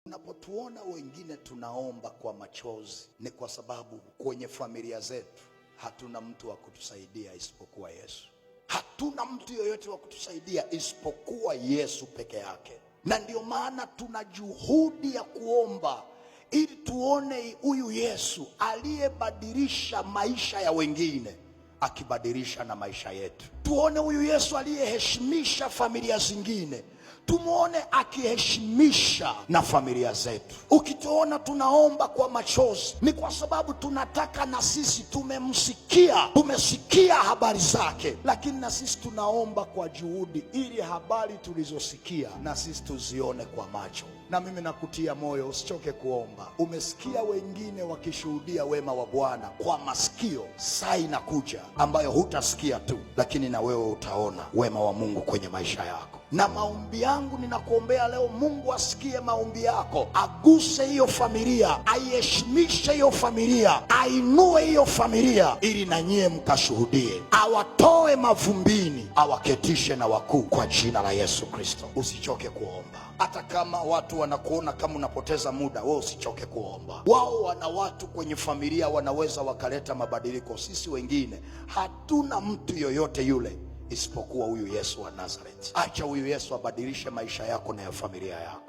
Unapotuona wengine tunaomba kwa machozi, ni kwa sababu kwenye familia zetu hatuna mtu wa kutusaidia isipokuwa Yesu. Hatuna mtu yoyote wa kutusaidia isipokuwa Yesu peke yake. Na ndio maana tuna juhudi ya kuomba ili tuone huyu Yesu aliyebadilisha maisha ya wengine akibadilisha na maisha yetu. Tuone huyu Yesu aliyeheshimisha familia zingine, tumuone akiheshimisha na familia zetu. Ukituona tunaomba kwa machozi, ni kwa sababu tunataka na sisi tumesikia habari zake, lakini na sisi tunaomba kwa juhudi ili habari tulizosikia na sisi tuzione kwa macho. Na mimi nakutia moyo, usichoke kuomba. Umesikia wengine wakishuhudia wema wa Bwana kwa masikio, saa inakuja ambayo hutasikia tu, lakini na wewe utaona wema wa Mungu kwenye maisha yako. Na maombi yangu, ninakuombea leo, Mungu asikie maombi yako, aguse hiyo familia, aiheshimishe hiyo familia, ainue hiyo familia, ili na nyie mkashuhudie, awatoe mavumbini, awaketishe na wakuu kwa jina la Yesu Kristo. Usichoke kuomba. Hata kama watu wanakuona kama unapoteza muda, wewe usichoke kuomba. Wao wana watu kwenye familia wanaweza wakaleta mabadiliko. Sisi wengine hatuna mtu yoyote yule isipokuwa huyu Yesu wa Nazareti. Acha huyu Yesu abadilishe maisha yako na ya familia yako.